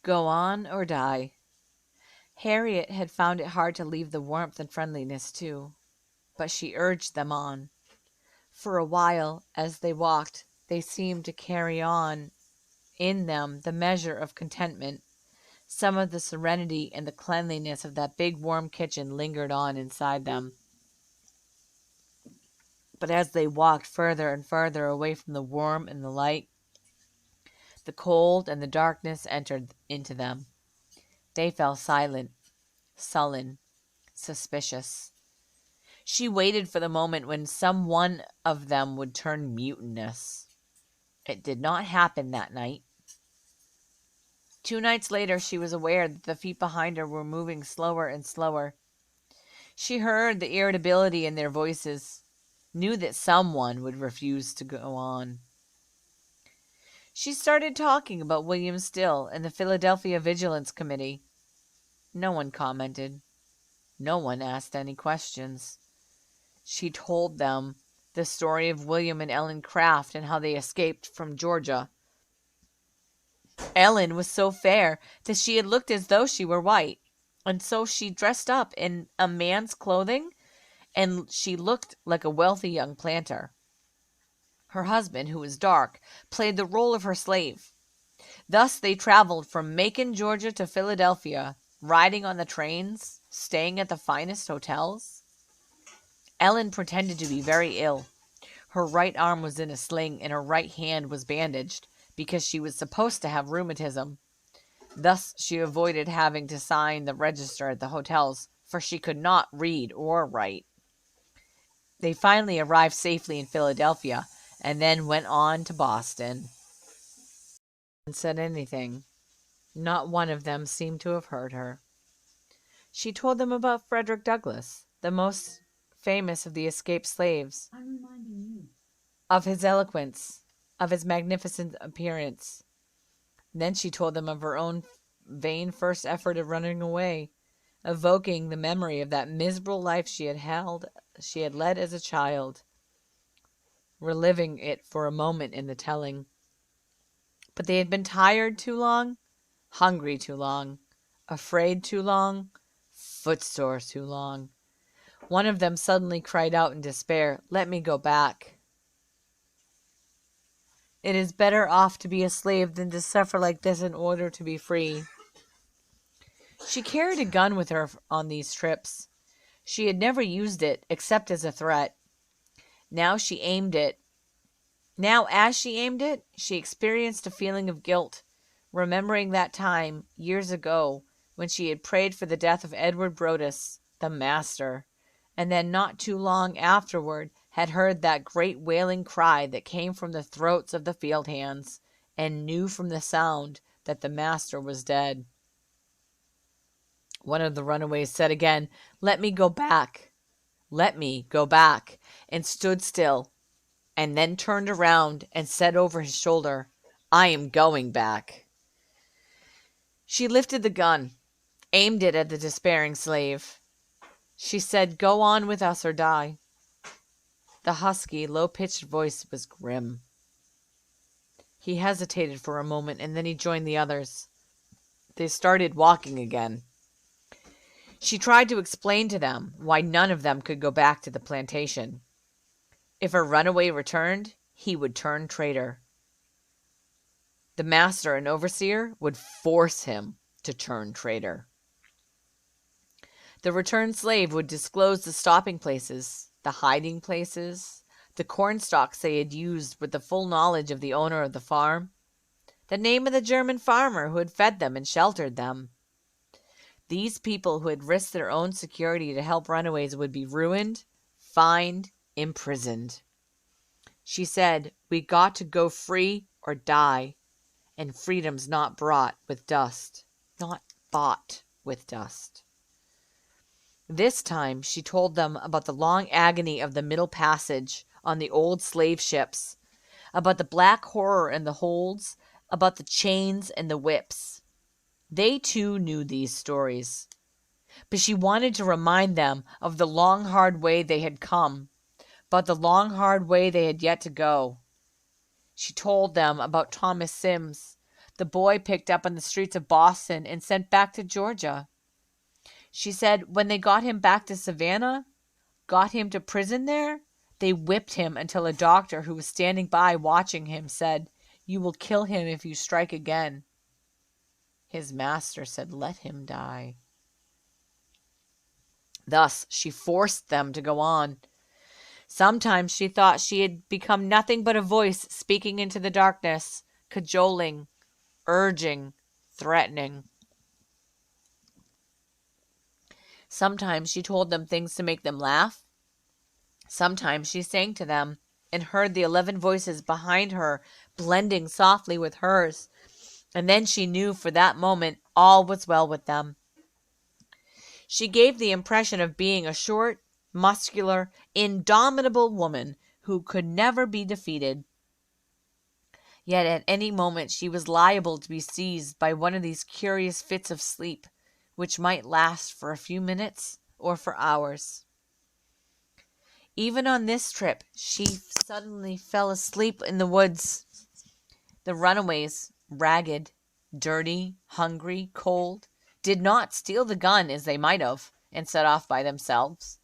Go on or die. Harriet had found it hard to leave the warmth and friendliness too, but she urged them on. For a while, as they walked, they seemed to carry on in them the measure of contentment. Some of the serenity and the cleanliness of that big warm kitchen lingered on inside them. But as they walked further and further away from the warmth and the light, the cold and the darkness entered into them. They fell silent, sullen, suspicious. She waited for the moment when some one of them would turn mutinous. It did not happen that night. 2 nights later, she was aware that the feet behind her were moving slower and slower. She heard the irritability in their voices, knew that someone would refuse to go on. She started talking about William Still and the Philadelphia Vigilance Committee. No one commented. No one asked any questions. She told them the story of William and Ellen Craft and how they escaped from Georgia. Ellen was so fair that she had looked as though she were white, and so she dressed up in a man's clothing, and she looked like a wealthy young planter. Her husband, who was dark, played the role of her slave. Thus they traveled from Macon, Georgia to Philadelphia, riding on the trains, staying at the finest hotels. Ellen pretended to be very ill. Her right arm was in a sling and her right hand was bandaged because she was supposed to have rheumatism. Thus she avoided having to sign the register at the hotels, for she could not read or write. They finally arrived safely in Philadelphia and then went on to Boston. No one said anything. Not one of them seemed to have heard her. She told them about Frederick Douglass, the most famous of the escaped slaves, I'm reminding you. of his eloquence, of his magnificent appearance. Then she told them of her own vain first effort of running away, evoking the memory of that miserable life she had led as a child, reliving it for a moment in the telling. But they had been tired too long, hungry too long, afraid too long, footsore too long. One of them suddenly cried out in despair, "Let me go back. It is better off to be a slave than to suffer like this in order to be free." She carried a gun with her on these trips. She had never used it except as a threat. Now as she aimed it, she experienced a feeling of guilt, remembering that time, years ago, when she had prayed for the death of Edward Brodess, the master, and then not too long afterward had heard that great wailing cry that came from the throats of the field hands, and knew from the sound that the master was dead. One of the runaways said again, "Let me go back. Let me go back," and stood still, and then turned around and said over his shoulder, "I am going back." She lifted the gun, aimed it at the despairing slave. She said, "Go on with us or die." The husky, low-pitched voice was grim. He hesitated for a moment, and then he joined the others. They started walking again. She tried to explain to them why none of them could go back to the plantation. If a runaway returned, he would turn traitor. The master and overseer would force him to turn traitor. The returned slave would disclose the stopping places, the hiding places, the corn stalks they had used with the full knowledge of the owner of the farm, the name of the German farmer who had fed them and sheltered them. These people who had risked their own security to help runaways would be ruined, fined, imprisoned. She said, "We got to go free or die, and freedom's not bought with dust. Not bought with dust." This time she told them about the long agony of the Middle Passage on the old slave ships, about the black horror in the holds, about the chains and the whips. They too knew these stories, but she wanted to remind them of the long hard way they had come, but the long hard way they had yet to go. She told them about Thomas Sims, the boy picked up on the streets of Boston and sent back to Georgia. She said when they got him back to Savannah, got him to prison there, they whipped him until a doctor who was standing by watching him said, "You will kill him if you strike again." His master said, "Let him die." Thus, she forced them to go on. Sometimes she thought she had become nothing but a voice speaking into the darkness, cajoling, urging, threatening. Sometimes she told them things to make them laugh. Sometimes she sang to them and heard the 11 voices behind her blending softly with hers. And then she knew for that moment all was well with them. She gave the impression of being a short, muscular, indomitable woman who could never be defeated. Yet at any moment she was liable to be seized by one of these curious fits of sleep, which might last for a few minutes or for hours. Even on this trip, she suddenly fell asleep in the woods. The runaways, ragged, dirty, hungry, cold, did not steal the gun as they might have and set off by themselves,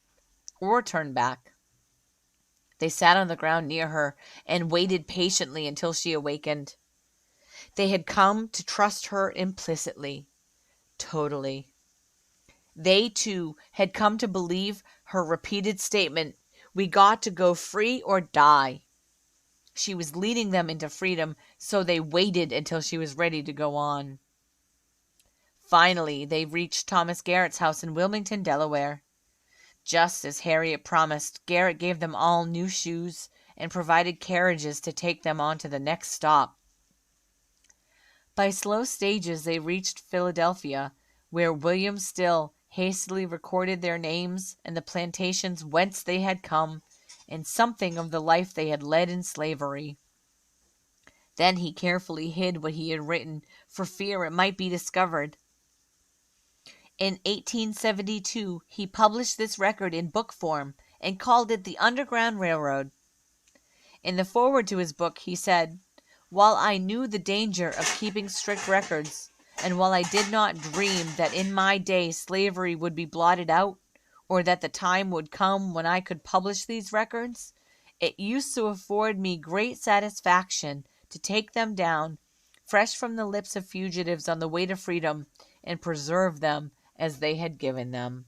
or turn back. They sat on the ground near her and waited patiently until she awakened. They had come to trust her implicitly, totally. They, too, had come to believe her repeated statement, "We got to go free or die." She was leading them into freedom, so they waited until she was ready to go on. Finally, they reached Thomas Garrett's house in Wilmington, Delaware. Just as Harriet promised, Garrett gave them all new shoes and provided carriages to take them on to the next stop. By slow stages they reached Philadelphia, where William Still hastily recorded their names and the plantations whence they had come, and something of the life they had led in slavery. Then he carefully hid what he had written, for fear it might be discovered. In 1872 he published this record in book form and called it The Underground Railroad. In the foreword to his book he said, "While I knew the danger of keeping strict records, and while I did not dream that in my day slavery would be blotted out, or that the time would come when I could publish these records, it used to afford me great satisfaction to take them down, fresh from the lips of fugitives on the way to freedom, and preserve them as they had given them."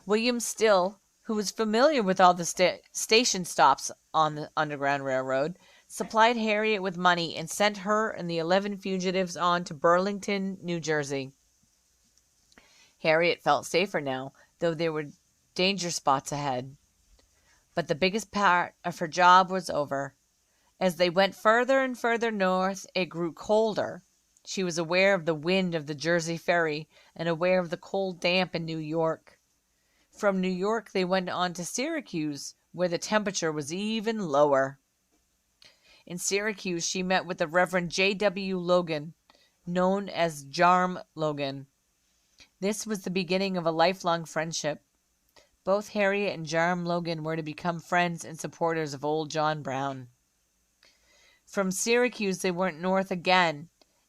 William Still, who was familiar with all the station stops on the Underground Railroad, supplied Harriet with money and sent her and the 11 fugitives on to Burlington, New Jersey. Harriet felt safer now, though there were danger spots ahead. But the biggest part of her job was over. As they went further and further north, it grew colder. She was aware of the wind of the Jersey ferry and aware of the cold damp in New York. From New York they went on to Syracuse, where the temperature was even lower. In Syracuse she met with the Reverend J.W. Logan, known as Jarm Logan. This was the beginning of a lifelong friendship. Both Harriet and Jarm Logan were to become friends and supporters of old John Brown. From Syracuse they went north again,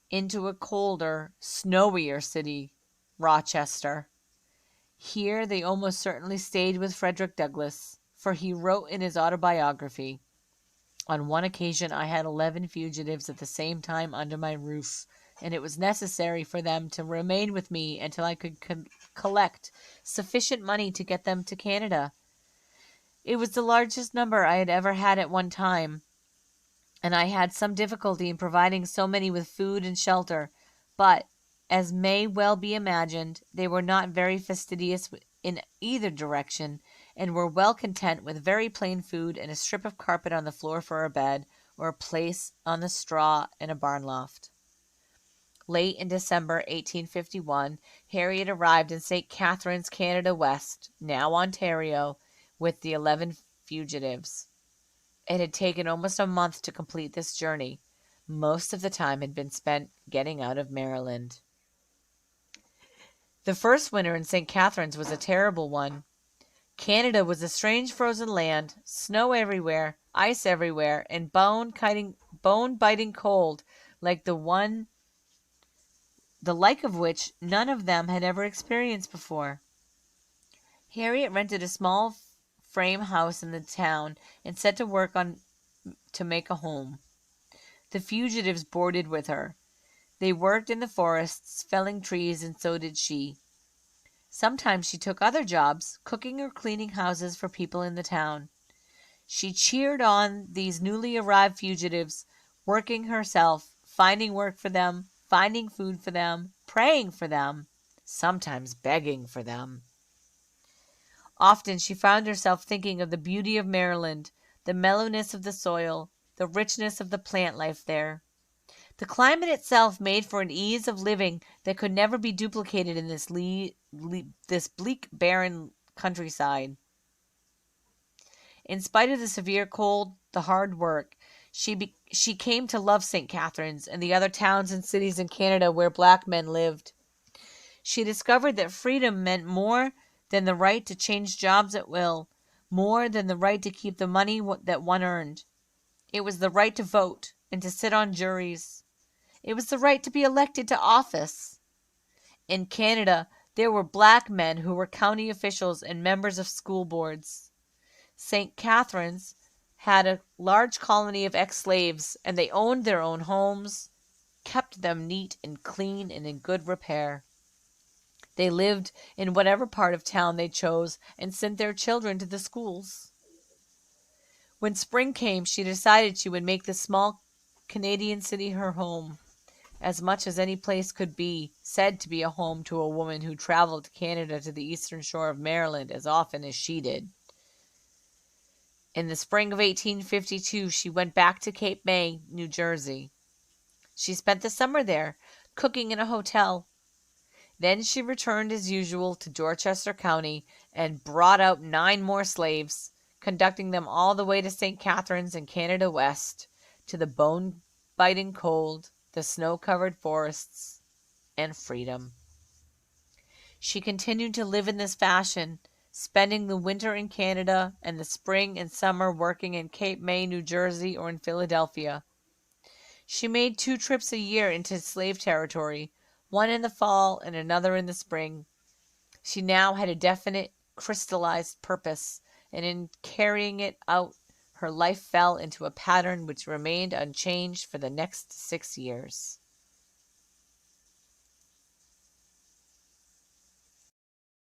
into a colder, snowier city, Rochester. Here they almost certainly stayed with Frederick Douglass, for he wrote in his autobiography, "On one occasion I had 11 fugitives at the same time under my roof, and it was necessary for them to remain with me until I could collect sufficient money to get them to Canada. It was the largest number I had ever had at one time, and I had some difficulty in providing so many with food and shelter, but, as may well be imagined, they were not very fastidious in either direction, and were well content with very plain food and a strip of carpet on the floor for a bed, or a place on the straw in a barn loft." Late in December 1851, Harriet arrived in St. Catharines, Canada West, now Ontario, with the 11 fugitives. It had taken almost a month to complete this journey. Most of the time had been spent getting out of Maryland. The first winter in St. Catharines was a terrible one. Canada was a strange frozen land, snow everywhere, ice everywhere, and bone-biting cold, like the like of which none of them had ever experienced before. Harriet rented a small frame house in the town and set to work on to make a home. The fugitives boarded with her. They worked in the forests, felling trees, and so did she. Sometimes she took other jobs, cooking or cleaning houses for people in the town. She cheered on these newly arrived fugitives, working herself, finding work for them, finding food for them, praying for them, sometimes begging for them. Often she found herself thinking of the beauty of Maryland, the mellowness of the soil, the richness of the plant life there. The climate itself made for an ease of living that could never be duplicated in this bleak, barren countryside. In spite of the severe cold, the hard work, she came to love St. Catharines and the other towns and cities in Canada where black men lived. She discovered that freedom meant more than the right to change jobs at will, more than the right to keep the money that one earned. It was the right to vote and to sit on juries. It was the right to be elected to office. In Canada, there were black men who were county officials and members of school boards. St. Catharines had a large colony of ex-slaves, and they owned their own homes, kept them neat and clean and in good repair. They lived in whatever part of town they chose and sent their children to the schools. When spring came, she decided she would make this small Canadian city her home, as much as any place could be said to be a home to a woman who traveled to Canada to the eastern shore of Maryland as often as she did. In the spring of 1852, she went back to Cape May, New Jersey. She spent the summer there, cooking in a hotel. Then she returned as usual to Dorchester County and brought out 9 more slaves, conducting them all the way to St. Catharines and Canada West, to the bone-biting cold, the snow-covered forests, and freedom. She continued to live in this fashion, spending the winter in Canada and the spring and summer working in Cape May, New Jersey, or in Philadelphia. She made 2 trips a year into slave territory, one in the fall and another in the spring. She now had a definite, crystallized purpose, and in carrying it out, her life fell into a pattern which remained unchanged for the next 6 years.